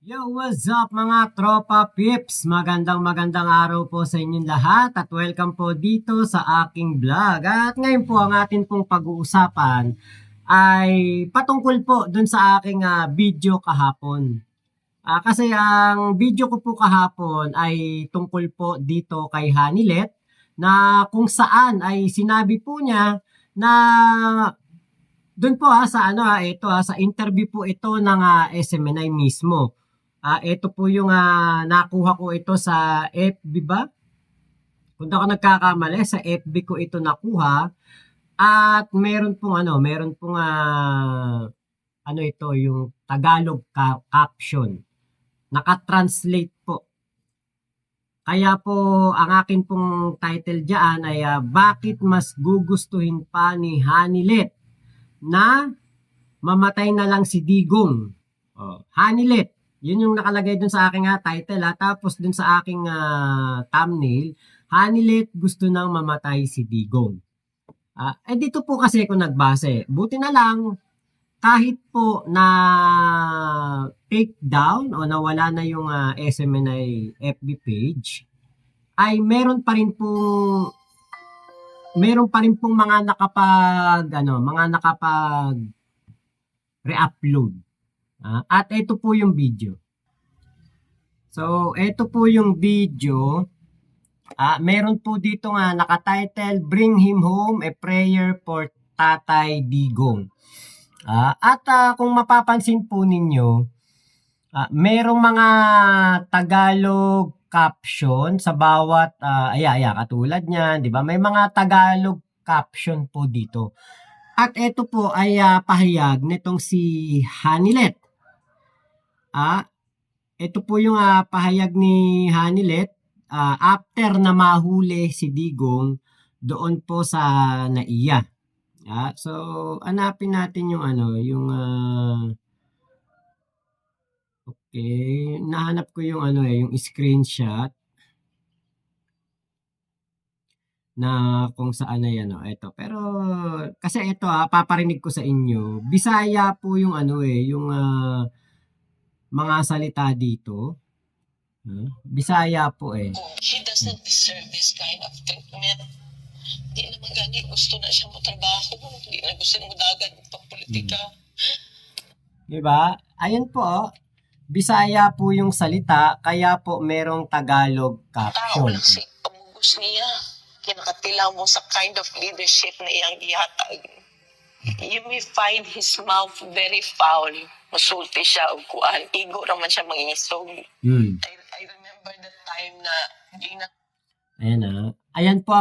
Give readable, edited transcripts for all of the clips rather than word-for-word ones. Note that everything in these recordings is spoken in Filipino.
Yo, what's up mga tropa pips? Magandang araw po sa inyong lahat at welcome po dito sa aking vlog. At ngayon po ang atin pong pag-uusapan ay patungkol po dun sa aking video kahapon. Kasi ang video ko po kahapon ay tungkol po dito kay Hanilet na kung saan ay sinabi po niya na doon po sa sa interview po ito ng SMNI mismo. Ito po yung nakuha ko ito sa FB ba? Kung di ako nagkakamali, sa FB ko ito nakuha. At meron pong ito, yung Tagalog caption. Naka-translate po. Kaya po, ang akin pong title diyan ay bakit mas gugustuhin pa ni Hanilet na mamatay na lang si Digong. Hanilet. Yun yung nakalagay dun sa aking title. Tapos dun sa aking thumbnail, Hanilet gusto nang mamatay si Digong. Dito po kasi ako nagbase. Buti na lang, kahit po na take down o nawala na yung SMNI FB page, ay meron pa rin pong mga nakapag re-upload. At ito po yung video. So, ito po yung video. Meron po dito nga nakatitle, Bring Him Home, a Prayer for Tatay Digong. Kung mapapansin po ninyo, merong mga Tagalog caption sa bawat, katulad niyan, di ba? May mga Tagalog caption po dito. At ito po ay pahayag nitong si Hanilet. Ito po yung pahayag ni Hanilet after na mahuli si Digong doon po sa NAIA. So hanapin natin yung okay, nahanap ko yung yung screenshot na kung saan na yan. Ito. Pero kasi ito paparinig ko sa inyo. Bisaya po yung yung mga salita dito. Bisaya po eh. He doesn't deserve this kind of treatment. Di naman gani gusto na siya mo trabaho. Di na gusto mo dagan itong politika. Diba? Ayun po. Bisaya po yung salita, kaya po merong Tagalog caption. Tao lang si pamugos niya. Kinakatilaw mo sa kind of leadership na iyang ihatag. You may find his mouth very foul. Masulti siya o kuan. Igo raman siya mangingisog. I remember the time na Ayan po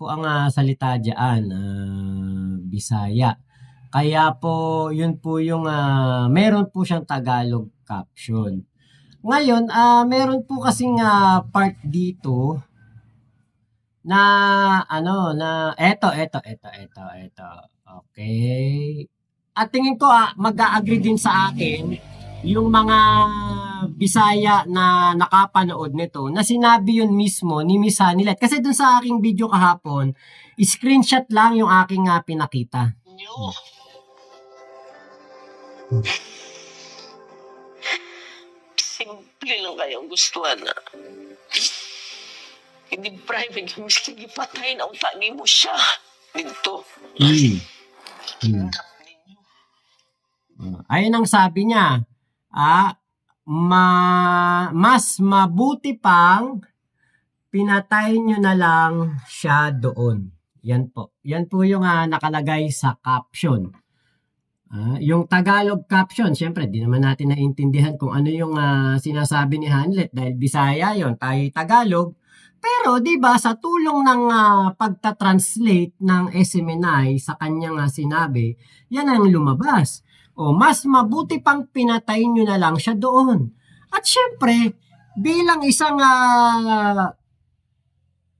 ang salita diyan, Bisaya. Kaya po, yun po yung meron po siyang Tagalog caption. Ngayon, meron po kasing part dito na eto. Okay. At tingin ko mag-a-agree din sa akin yung mga Bisaya na nakapanood nito na sinabi yun mismo ni Miss Hanilet. Kasi dun sa aking video kahapon, screenshot lang yung aking pinakita. Simple lang kayong gustuhan na. Hindi private yung miski ipatay na unta ni mo siya. Dito. Ayun ang sabi niya. Mas mabuti pang pinatay nyo na lang siya doon. Yan po. Yan po yung nakalagay sa caption. Yung Tagalog caption, syempre, di naman natin naintindihan kung ano yung sinasabi ni Hanilet dahil Bisaya yon, tayo Tagalog. Pero, di ba, sa tulong ng pagta-translate ng SMNI sa kanyang sinabi, yan ang lumabas. Mas mabuti pang pinatay nyo na lang siya doon. At syempre, bilang isang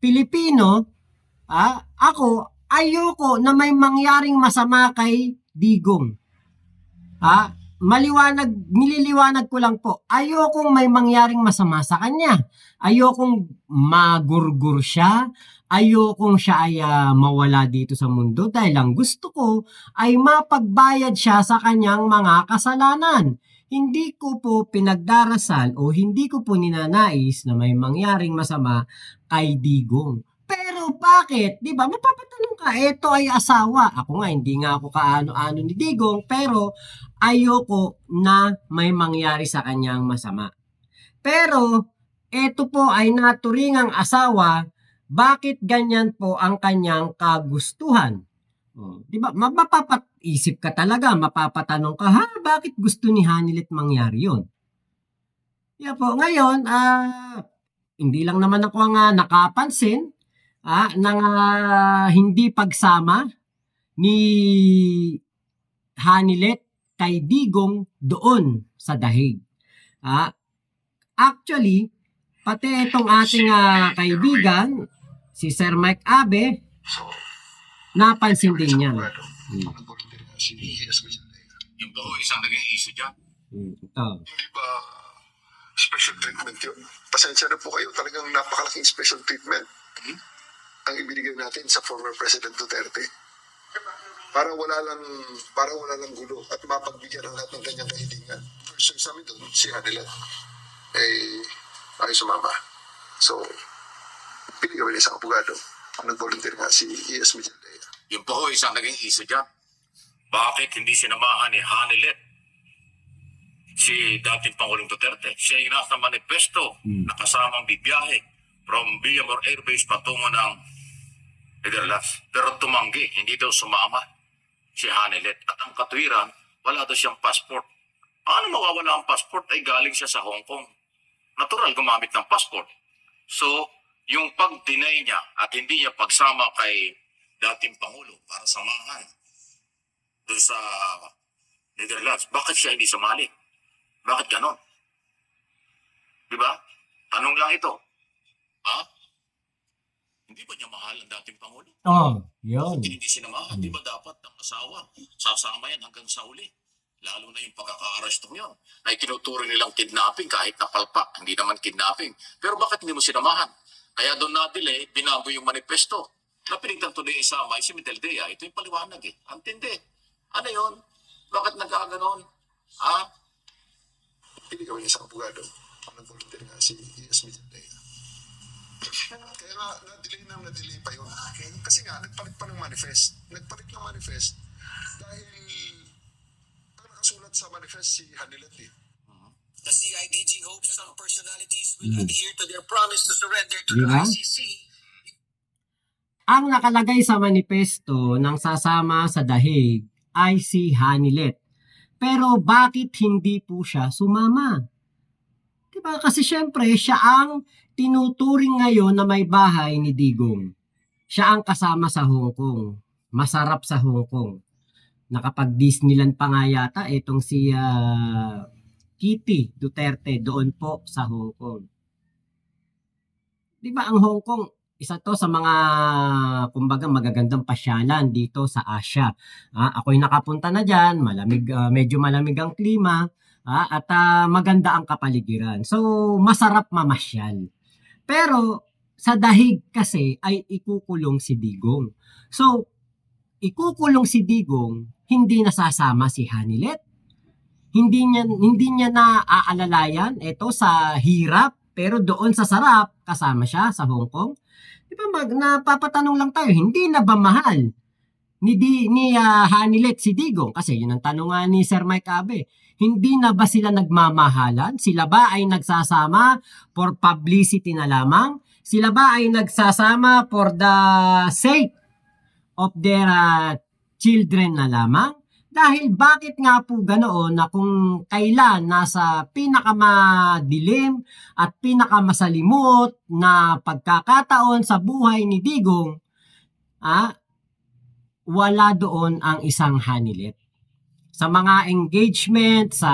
Pilipino, ako, ayoko na may mangyaring masama kay Digong. Nililiwanag ko lang po, ayokong may mangyaring masama sa kanya. Ayokong magurgur siya. Ayokong siya ay mawala dito sa mundo dahil ang gusto ko ay mapagbayad siya sa kanyang mga kasalanan. hindi ko po pinagdarasal o hindi ko po ninanais na may mangyaring masama kay Digong. Pero bakit? 'Di ba? Mapapatanong ka, eto ay asawa. Ako nga hindi nga ako kaano-ano ni Digong, pero ayoko na may mangyari sa kanyang masama. Pero eto po ay naturingang asawa, bakit ganyan po ang kanyang kagustuhan? Oh, 'di ba? Mapapaisip ka talaga, mapapatanong ka, ha, bakit gusto ni Hanilet mangyari 'yon? Kaya po ngayon, hindi lang naman ako ang nakapansin ng hindi pagsama ni Hanilet kay Digong doon sa Dahig. Actually, pati itong ating kaibigan, si Sir Mike Abe, napansin din niya. Yung ba isang naging issue dyan? Ito. Hindi ba special treatment yun? Pasensya na po kayo, talagang napakalaking special treatment ang ibinigay natin sa former President Duterte. Parang wala lang gulo at mapagbigyan ang lahat ng kanyang kahilingan. First choice namin doon, si Hanilet, ay sumama. So, binigyan ng isang abogado. Nag-volunteer nga si E.S. Mijaldea. Yung ba isang naging issue dyan? Bakit hindi sinamahan ni Hanilet si dating Pangulong Duterte? Siya yung nasa manifesto na kasamang bibiyahe from Villamor Air Base patungo ng Negrelas. Pero tumanggi, hindi daw sumama si Hanilet. At ang katwiran, wala daw siyang passport. Paano mawawala ang passport ay galing siya sa Hong Kong? Natural gumamit ng passport. So, yung pag-deny niya at hindi niya pagsama kay dating Pangulo para samahan doon sa Netherlands, bakit siya hindi sumali? Bakit ganon? Diba? Tanong lang ito. Hindi ba niya mahal ang dating Pangulo? Yun. Hindi sinamahan. Di ba dapat ang asawa sasama yan hanggang sa uli? Lalo na yung pagkaka-arresto yun. Ay tinuturing nilang kidnapping kahit napalpak. Hindi naman kidnapping. Pero bakit hindi mo sinamahan? Kaya doon na-delay, binago yung manifesto. Napilitan tuloy isama si Mijaldea. Ito yung paliwanag eh. Antindi. Ano yun? Bakit nagkaganon? Binigyan ng isang abogado. Nag-volunteer nga si E.S. Mijaldea. Kaya nga, na-delay pa yun. Kasi nga, nagpalit pa ng manifest. Nagpalit ng manifest dahil ang nakasulat sa manifest si Hanilet eh. The CIDG hopes some personalities will adhere to their promise to surrender to Diba? the ICC. Ang nakalagay sa manifesto ng sasama sa Dahig ay si Hanilet. Pero bakit hindi po siya sumama? Diba? Kasi syempre, siya ang tinuturing ngayon na may bahay ni Digong. Siya ang kasama sa Hong Kong. Masarap sa Hong Kong. Nakapag-Disneyland pa nga yata itong si Kitty Duterte doon po sa Hong Kong. Diba ang Hong Kong, isa to sa mga kumbaga magagandang pasyalan dito sa Asia. Ako'y nakapunta na dyan, malamig, medyo malamig ang klima, at maganda ang kapaligiran. So, masarap mamasyal. Pero, sa Dahig kasi ay ikukulong si Digong. So, ikukulong si Digong, hindi nasasama si Hanilet. Hindi niya na aalalayan ito sa hirap, pero doon sa sarap, kasama siya sa Hong Kong. Diba napapatanong lang tayo, hindi na ba mahal ni Hanilet si Digong? Kasi yun ang tanong nga ni Sir Mike Abe. Hindi na ba sila nagmamahalan? Sila ba ay nagsasama for publicity na lamang? Sila ba ay nagsasama for the sake of their children na lamang? Dahil bakit nga po ganoon na kung kailan nasa pinakamadilim at pinakamasalimuot na pagkakataon sa buhay ni Digong, wala doon ang isang Hanilet. Sa mga engagement sa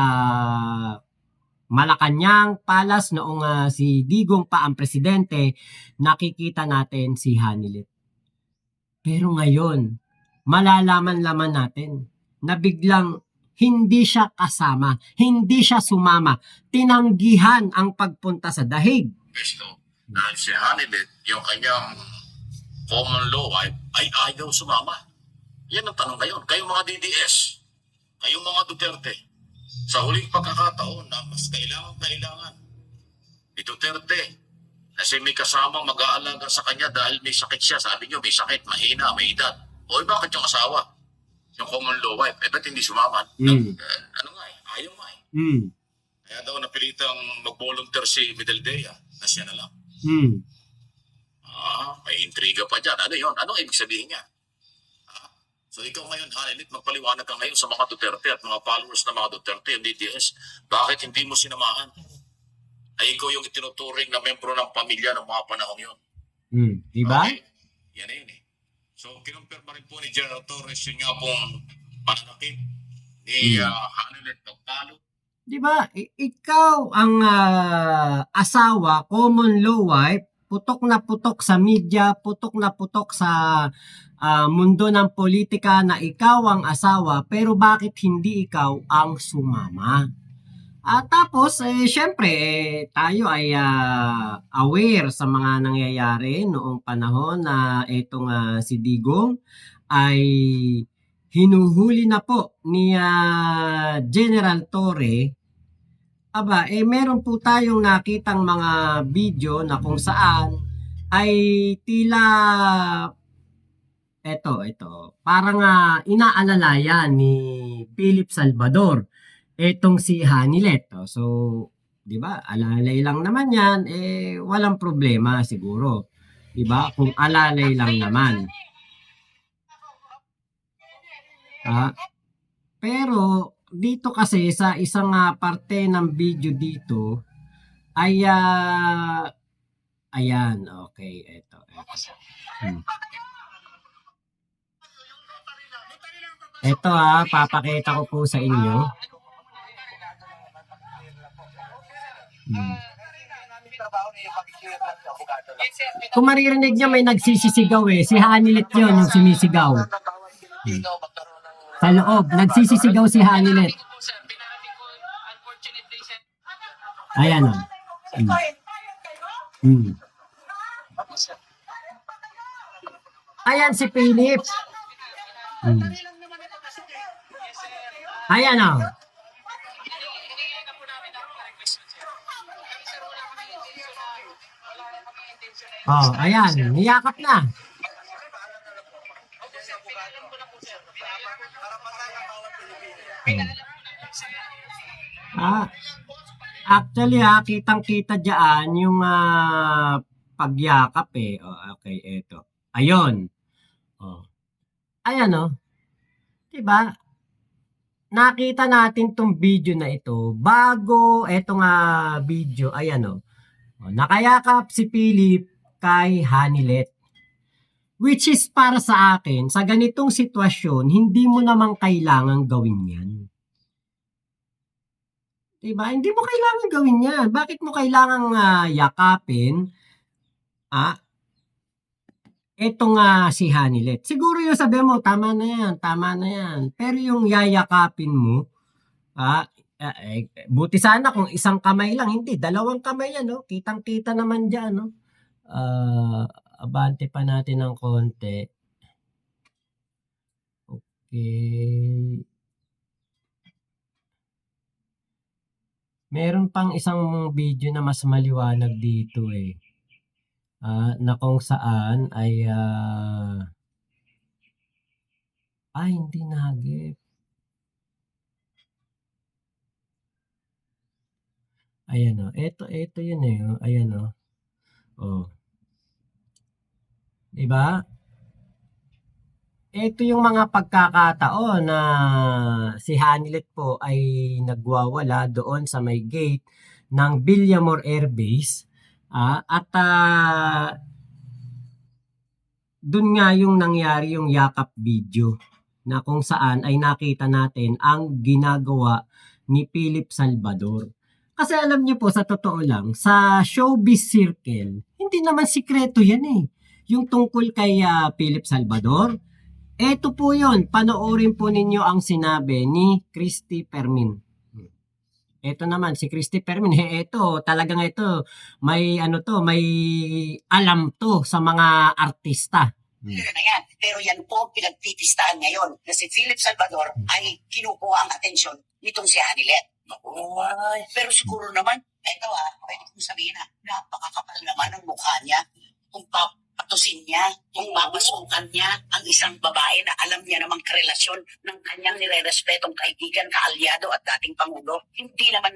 Malacanang Palace noong si Digong pa ang presidente, nakikita natin si Hanilet. Pero ngayon, malalaman-laman natin na biglang hindi siya kasama, hindi siya sumama, tinanggihan ang pagpunta sa Dahig. Pesto. Dahil si Hanilet, yung kanyang common law ay ayaw sumama. Yan ang tanong ngayon. Kayong mga DDS, kayong mga Duterte, sa huling pagkakataon na mas kailangan ni Duterte kasi may kasamang mag-aalaga sa kanya dahil may sakit siya. Sabi niyo, may sakit, mahina, may edad. O bakit yung asawa? Yung common law wife, ba't hindi sumaman? Ano nga ayaw nga Kaya daw napilitang mag-volunteer si Medeldea na siya na lang. May intriga pa dyan. Ano yun? Anong ibig sabihin niya? So ikaw ngayon, Hanelit, magpaliwanag ka ngayon sa mga Duterte at mga followers ng mga Duterte, yung DDS, bakit hindi mo sinamahan? Ay ikaw yung itinuturing na membro ng pamilya ng mga panahon yun. Diba? Okay. Yan na yun So kinumpirma rin po ni General Torres yun nga pong pananakit ni Hanelit Pagpalo. Diba? Ikaw ang asawa, common law wife, putok na putok sa media, putok na putok sa mundo ng politika na ikaw ang asawa, pero bakit hindi ikaw ang sumama? Tapos, syempre, tayo ay aware sa mga nangyayari noong panahon na itong si Digong ay hinuhuli na po ni General Torre. Meron po tayong nakitang mga video na kung saan ay tila ito, parang inaalalayan ni Philip Salvador etong si Hanilet. So, 'di ba? Alalay lang naman 'yan, walang problema siguro. 'Di ba? Kung alalay lang naman. Pero dito kasi sa isang parte ng video dito ay ayan, okay, ito. Ito papakita ko po sa inyo. Kung maririnig niya may nagsisisigaw si Hanilet yun, yung sumisigaw. Sa loob, nagsisisigaw si Hanilet. Ayan o. Ayan si Philip. Ayan o. Ayan, niyakap na. Actually kitang-kita diyan yung pagyakap okay, eto. Ayun. Ayan 'Di ba? Nakita natin tong video na ito bago etong video, ayan nakayakap si Philip kay Hanilet. Which is para sa akin, sa ganitong sitwasyon, hindi mo naman kailangan gawin yan. Diba? Hindi mo kailangan gawin yan. Bakit mo kailangan yakapin etong si Hanilet? Siguro yung sabi mo, tama na yan. Pero yung yayakapin mo, buti sana kung isang kamay lang, hindi, 2 kamay yan, kitang-kita naman dyan, abante pa natin ng konti. Okay. Meron pang isang video na mas maliwanag dito na kung saan ay hindi nahagip. Ayan ito yun ayan diba? Ito yung mga pagkakataon na si Hanilet po ay nagwawala doon sa may gate ng Villamor Air Base at doon nga yung nangyari yung yakap video na kung saan ay nakita natin ang ginagawa ni Philip Salvador. Kasi alam niyo po, sa totoo lang, sa showbiz circle, hindi naman sikreto yan yung tungkol kay Philip Salvador. Ito po yun, panoorin po ninyo ang sinabi ni Christy Fermin. Ito naman, si Christy Fermin, talagang ito, may may alam to sa mga artista. Na yan. Pero yan po pinagpipistahan ngayon na si Philip Salvador ay kinukuha ang atensyon nitong si Hanilet. Ay, pero siguro naman, eto pwede kong sabihin napakakapal naman ang mukha niya. Kung papatusin niya, kung papasukan niya ang isang babae na alam niya namang karelasyon ng kanyang nire-respetong kaibigan, kaalyado at dating pangulo, hindi naman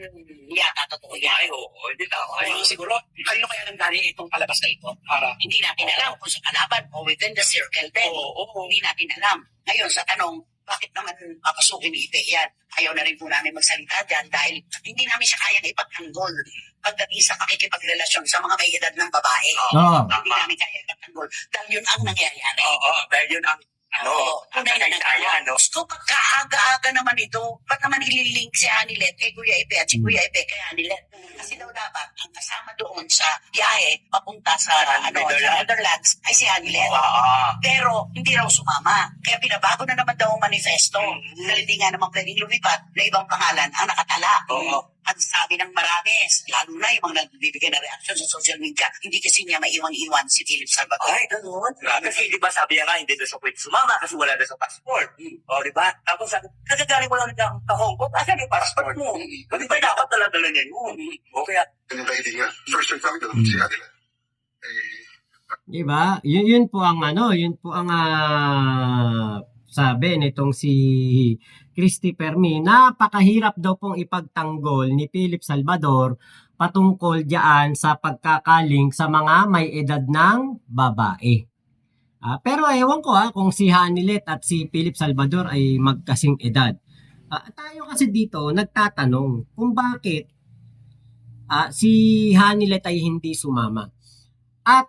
yata totoo yan. Ay, oo, hindi tama. Ay, siguro, kanino kaya nanggaling itong palabas na ito? Para, Hindi natin alam kung sa kalaban o within the circle din. oo. Hindi natin alam. Ngayon, sa tanong, bakit naman papasukin ni Ite yan? Ayaw na rin po namin magsalita dyan dahil hindi namin siya kayang ipagtanggol pagdating sa pakikipagrelasyon sa mga may edad ng babae. Oo. Hindi namin kaya ipagtanggol dahil yun ang nangyayari. Oo, dahil yun ang, Tunay na kaya, nangyayari. So, pagkaaga-aga naman ito, ba't naman ililink si Anilet kay Kuya Ipe at si Kuya Ipe kay Anilet? Kasi daw dapat, ang kasama doon sa biyahe papunta sa, sa Netherlands ay si Anilet. Pero, hindi raw sumama. Kaya binabago na naman daw ang manifesto. Dahil hindi nga naman pwedeng lumipat na ibang pangalan ang nakatala. At sabi ng marami, lalo na yung mga nagbibigay na reaksyon sa social media, hindi kasi niya maiwan-iwan si Philip Salvador. Ay, gano'n. Kasi di ba sabi niya nga, hindi doon siya pwede sumama kasi wala doon sa passport. O, di ba? Tapos sabi, kagagaling mo lang ng Hong Kong, asan yung passport mo? O, di ba dapat dala-dala niya yun? O, kaya, Ganyan tayo din nga. First time kami doon, si Adela. Diba? Yun po ang yun po ang sabi nitong si Christy Fermi. Napakahirap daw pong ipagtanggol ni Philip Salvador patungkol diyan sa pagkakaling sa mga may edad ng babae. Pero ewan ko kung si Hanilet at si Philip Salvador ay magkasing edad. Tayo kasi dito nagtatanong kung bakit si Hanilet ay hindi sumama. At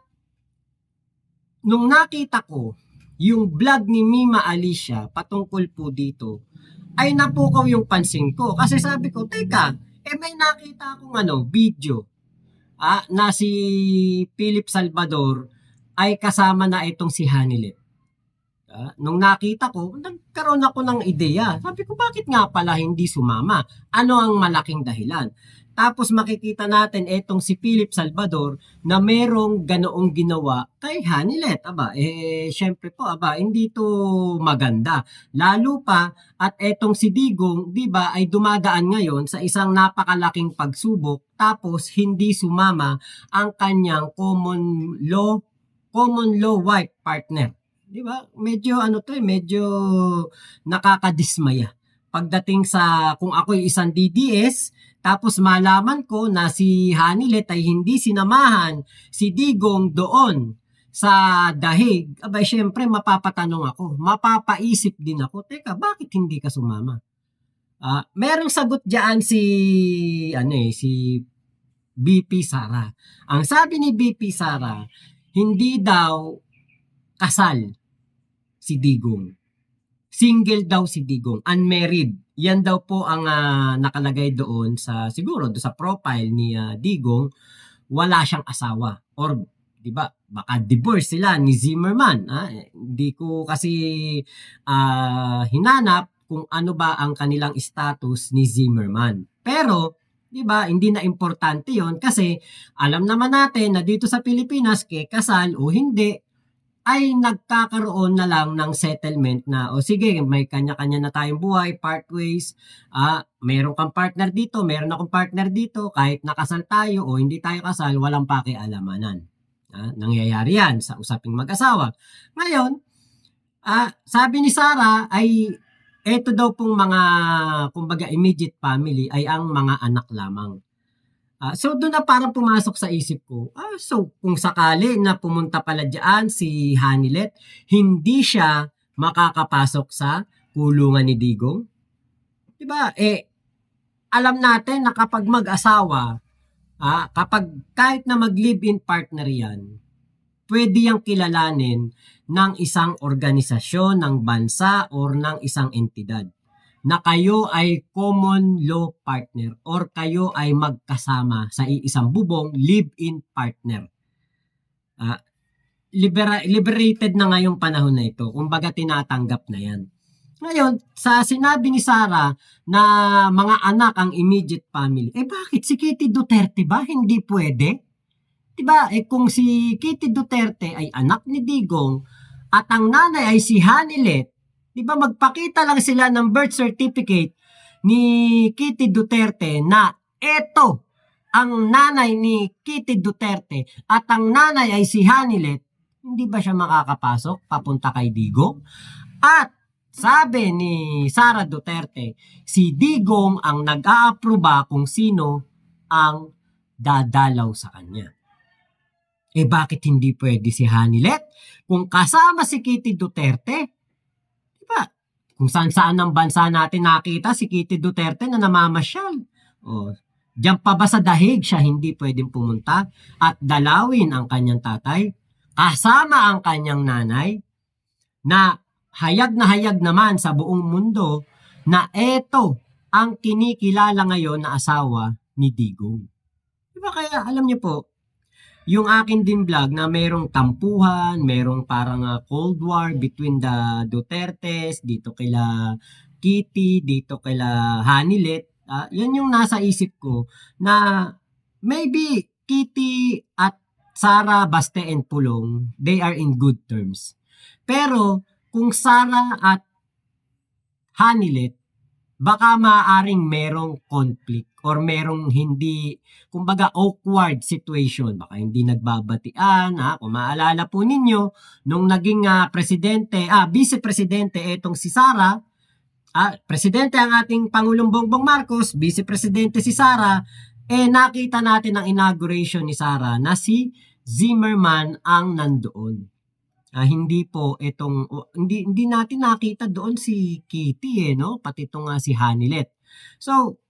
nung nakita ko yung vlog ni Mima Alicia patungkol po dito, ay napukaw yung pansin ko. Kasi sabi ko, teka, may nakita akong video na si Philip Salvador ay kasama na itong si Hanilet. Nung nakita ko, nagkaroon ako ng ideya. Sabi ko, bakit nga pala hindi sumama? Ano ang malaking dahilan? Tapos makikita natin etong si Philip Salvador na merong ganoong ginawa kay Hanilet. Syempre po, hindi to maganda. Lalo pa, at etong si Digong, di ba, ay dumadaan ngayon sa isang napakalaking pagsubok tapos hindi sumama ang kanyang common law wife partner. Di ba? Medyo medyo nakakadismaya. Pagdating sa kung ako'y isang DDS, tapos malaman ko na si Hanilet ay hindi sinamahan si Digong doon sa dahig, syempre mapapatanong ako, mapapaisip din ako, teka, bakit hindi ka sumama? Merong sagot diyan si BP Sara. Ang sabi ni BP Sara, hindi daw kasal si Digong. Single daw si Digong, unmarried. Yan daw po ang nakalagay doon siguro doon sa profile ni Digong, wala siyang asawa or 'di ba? Baka divorce sila ni Zimmerman. Hindi ko kasi hinanap kung ano ba ang kanilang status ni Zimmerman. Pero 'di ba, hindi na importante 'yon kasi alam naman natin na dito sa Pilipinas kasal o hindi ay nagkakaroon na lang ng settlement na sige, may kanya-kanya na tayong buhay, part ways, meron kang partner dito, meron akong partner dito, kahit nakasal tayo o hindi tayo kasal, walang pakialamanan. Nangyayari yan sa usaping mag-asawa. Ngayon, sabi ni Sara ay eto daw pong mga, kumbaga immediate family ay ang mga anak lamang. So doon na parang pumasok sa isip ko, so kung sakali na pumunta pala dyan si Hanilet, hindi siya makakapasok sa kulungan ni Digong? Diba? Alam natin na kapag mag-asawa, kapag kahit na mag-live-in partner yan, pwede yang kilalanin ng isang organisasyon, ng bansa, or ng isang entidad na kayo ay common law partner or kayo ay magkasama sa isang bubong live-in partner. Liberated na ngayong panahon na ito. Kumbaga tinatanggap na yan. Ngayon, sa sinabi ni Sara na mga anak ang immediate family, bakit si Kitty Duterte ba hindi pwede? Diba? Kung si Kitty Duterte ay anak ni Digong at ang nanay ay si Hanilet, di ba magpakita lang sila ng birth certificate ni Kitty Duterte na eto ang nanay ni Kitty Duterte at ang nanay ay si Hanilet, hindi ba siya makakapasok papunta kay Digong? At sabi ni Sara Duterte, si Digong ang nag-aaproba kung sino ang dadalaw sa kanya. Eh bakit hindi pwede si Hanilet? Kung kasama si Kitty Duterte, di ba? Kung saan-saan ng bansa natin nakita si Kitty Duterte na namamasyal. O, diyan pa ba sa dahig siya hindi pwedeng pumunta at dalawin ang kanyang tatay? Kasama ang kanyang nanay na hayag naman sa buong mundo na eto ang kinikilala ngayon na asawa ni Digong. Diba kaya alam niyo po, yung akin din vlog na merong tampuhan, merong parang cold war between the Dutertes, dito kila Kitty, dito kila Hanilet, yan yung nasa isip ko na maybe Kitty at Sara, Baste and Pulong, they are in good terms. Pero kung Sara at Hanilet, baka maaaring merong conflict or merong hindi, kumbaga awkward situation. Baka hindi nagbabatian. Kung maalala po ninyo, nung naging vice-presidente etong si Sara, presidente ang ating Pangulong Bongbong Marcos, vice-presidente si Sara, nakita natin ang inauguration ni Sara na si Zimmerman ang nandoon. Hindi po hindi natin nakita doon si Kitty no, pati itong si Hanilet. So,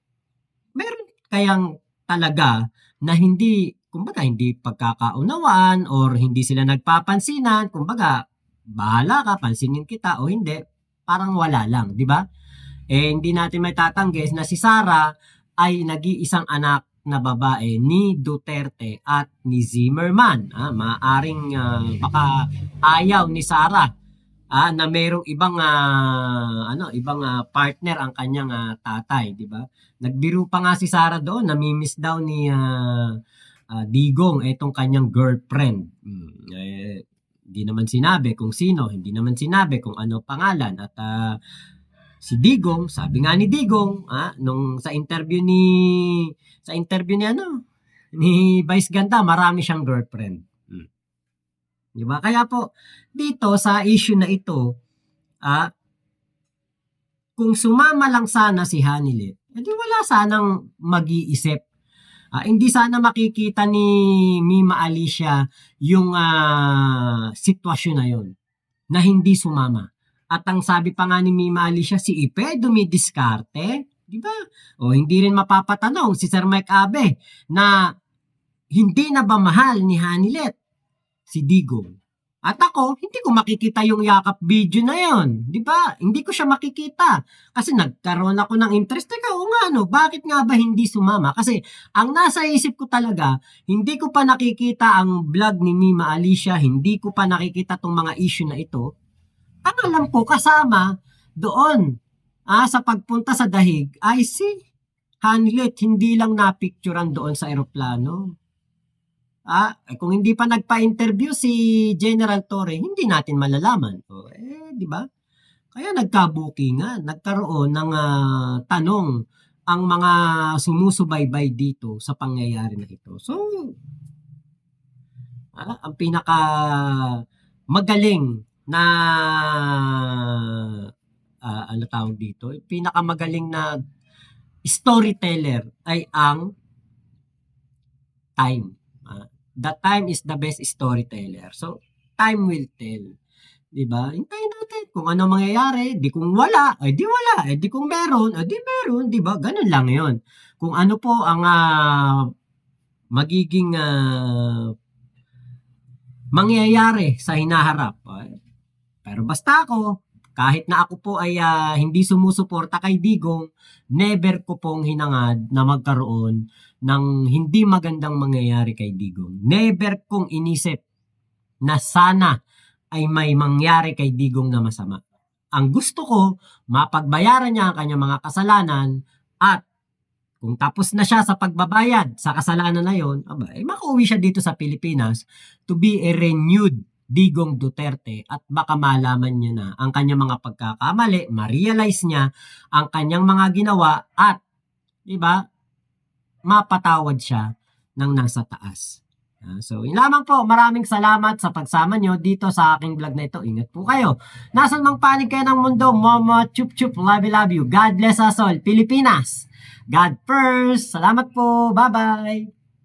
meron kayang talaga na hindi, kumbaga hindi pagkakaunawaan or hindi sila nagpapansinan, kumbaga bahala ka, pansinin kita o hindi, parang wala lang, di ba? Hindi natin may tatanggi na si Sara ay nag-iisang anak na babae ni Duterte at ni Zimmerman. Maaring baka ayaw ni Sara na mayroong ibang partner ang kanyang tatay, di ba? Nagbiro pa nga si Sara doon, namimiss daw ni Digong etong kanyang girlfriend. Hindi naman sinabi kung sino, hindi naman sinabi kung ano pangalan at si Digong, sabi nga ni Digong, nung sa interview ni Vice Ganda, marami siyang girlfriend. Diba? Kaya po, dito sa issue na ito, kung sumama lang sana si Hanilet, edi wala sanang mag-iisip. Hindi sana makikita ni Mima Alicia yung sitwasyon na yon na hindi sumama. At ang sabi pa nga ni Mima Alicia, si Ipe dumidiskarte, di ba? O hindi rin mapapatanong si Sir Mike Abe na hindi na ba mahal ni Hanilet si Digong? At ako, hindi ko makikita yung yakap video na yon, di ba? Hindi ko siya makikita kasi nagkaroon ako ng interest. Teka, bakit nga ba hindi sumama? Kasi ang nasa isip ko talaga, hindi ko pa nakikita ang vlog ni Mima Alicia, hindi ko pa nakikita tong mga issue na ito. Ang alam ko kasama doon sa pagpunta sa dahig ay si Hanilet, hindi lang napicturan doon sa eroplano. Kung hindi pa nagpa-interview si General Torre, hindi natin malalaman. Di ba? Kaya nagkabukingan, nagkaroon ng tanong ang mga sumusubaybay dito sa pangyayari na ito. So, ang pinaka magaling na tawag dito, pinakamagaling na storyteller ay ang time. The time is the best storyteller. So, time will tell. Diba? Hintayin natin kung ano mangyayari. Di kung wala, ay di wala. Di kung meron, ay di meron. Diba? Ganun lang yun. Kung ano po ang magiging mangyayari sa hinaharap. Pero basta ako, kahit na ako po ay hindi sumusuporta kay Digong, never ko pong hinangad na magkaroon ng hindi magandang mangyayari kay Digong. Never kong inisip na sana ay may mangyari kay Digong na masama. Ang gusto ko, mapagbayaran niya ang kanyang mga kasalanan at kung tapos na siya sa pagbabayad sa kasalanan na yon, makauwi siya dito sa Pilipinas to be a renewed Digong Duterte at baka malaman niya na ang kanyang mga pagkakamali, ma-realize niya ang kanyang mga ginawa at, di ba, mapatawad siya ng nasa taas. So, yun lamang po. Maraming salamat sa pagsama nyo dito sa aking vlog na ito. Ingat po kayo. Nasaan mang panig kayo ng mundo, Momo, chup chup, love you. God bless us all. Pilipinas. God first. Salamat po. Bye-bye.